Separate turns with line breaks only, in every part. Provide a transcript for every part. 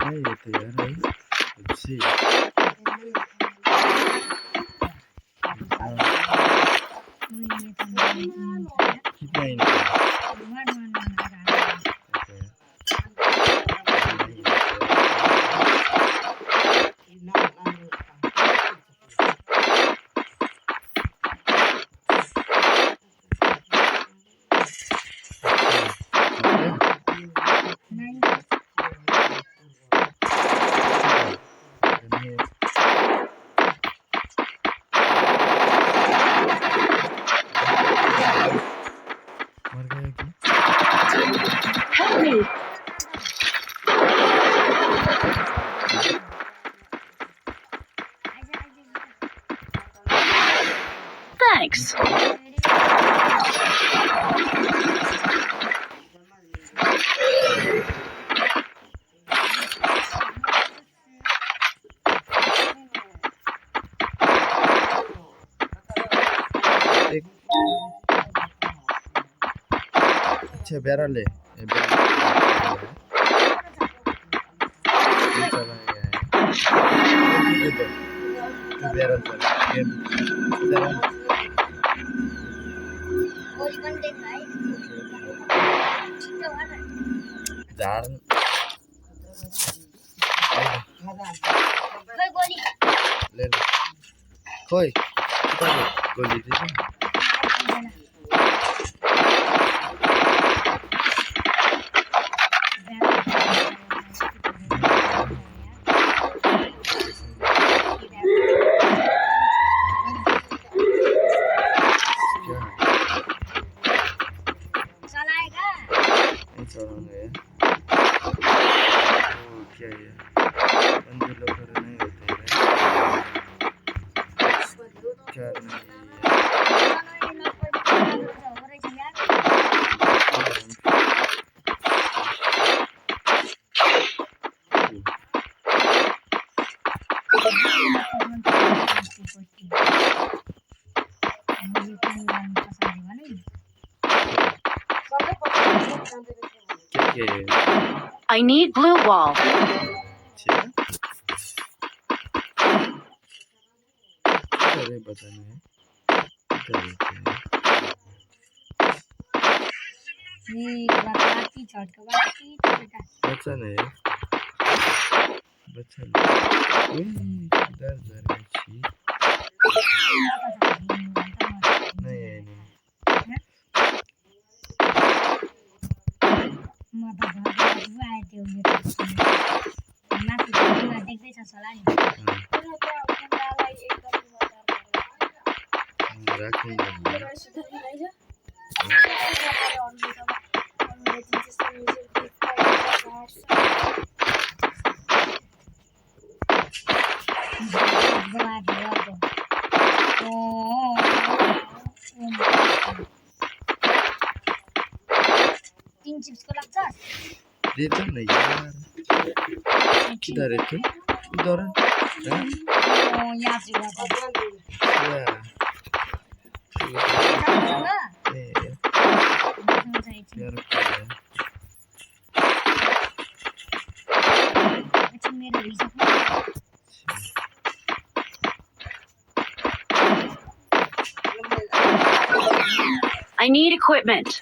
नहीं होते यार भाई अच्छी कितना ही मर गया क्या
Help me. Thanks.
एक अच्छा बैरल है ये बैरल चला गया है ये तो बैरल चला ये बैरल जार ले लो कोई गोली दे दो चलाना है क्या है बंदे लोग नहीं होते हैं क्या नहीं क्या है
I need blue wall.
अच्छा अरे बताना है क्या है बच्चा नहीं बच्चा नहीं डर डर अच्छी नहीं है नहीं
तीन चिप्स को लगता है
देता नहीं यार किधर है तू इधर है
यहाँ से हुआ
या यार क्या है
अच्छा मेरे वीज़ा
I need equipment.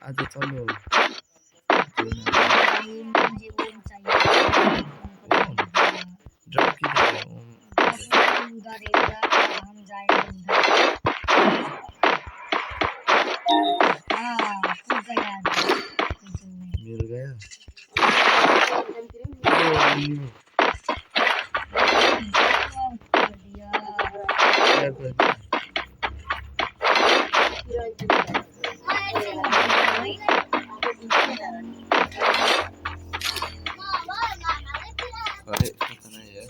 अच्छा चलो ड्रॉप की
हम जाएंगे
मिल गया अरे पता नहीं है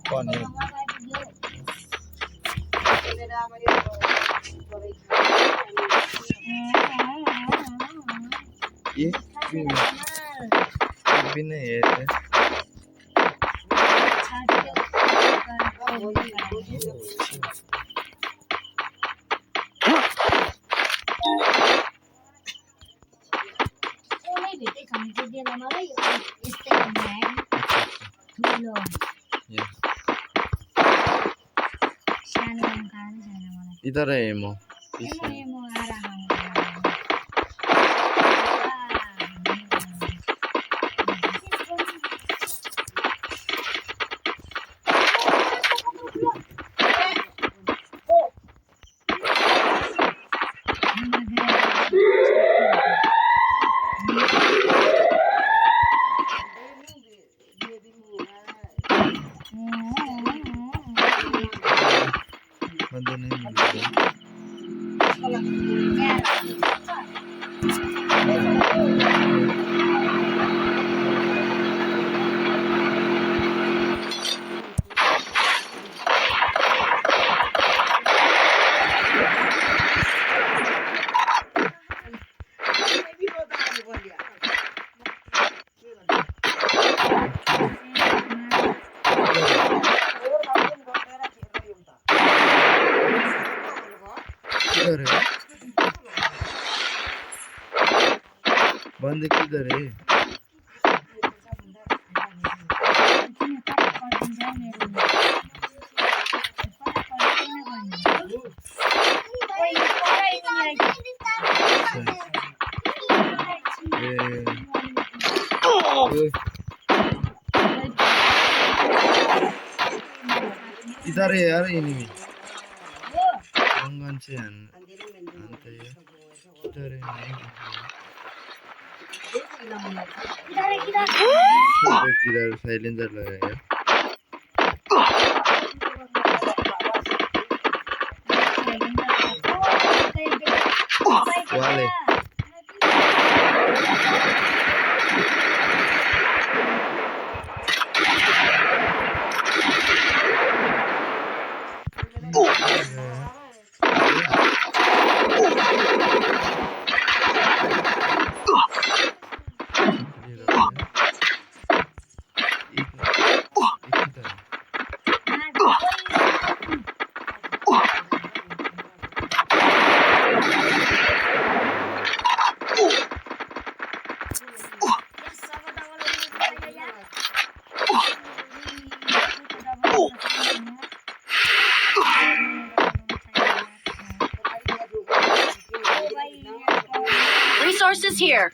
कौन है ये भी नहीं है ये। ये इधर है एमो पीछे। बंदे नहीं मिल रहे। किधर है बंद किधर है? इधर है यार एनिमी अंगन से अंत है इधर है किधर साइलेंसर लगाया वाले
Resources here.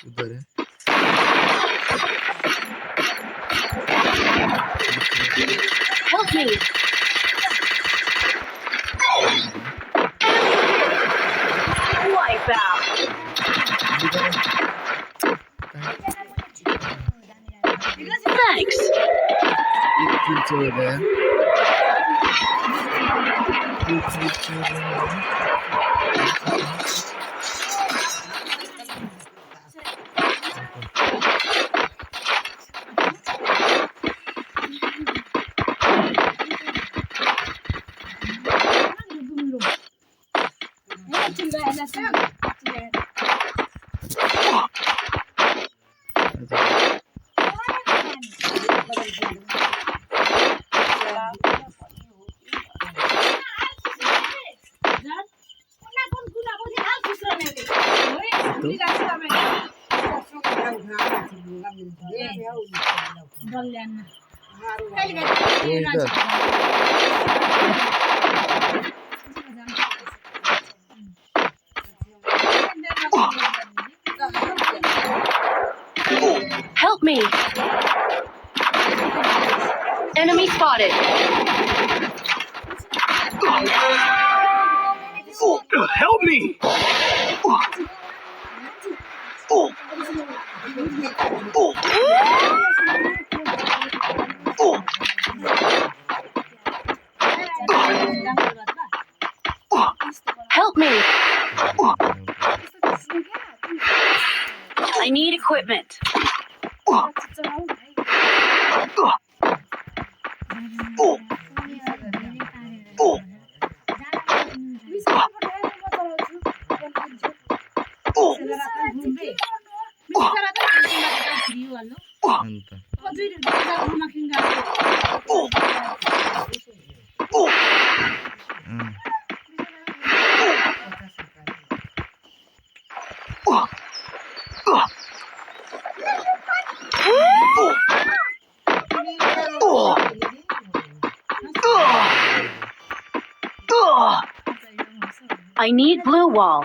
उधर है Help me. Wipe out. Thanks.
एक किल चल रहा है एक किल चल रहा है
Help me. Enemy spotted.
Help me!
Help me. I need equipment.
ಅಂತ ಹ್ಮ್.
I need blue wall.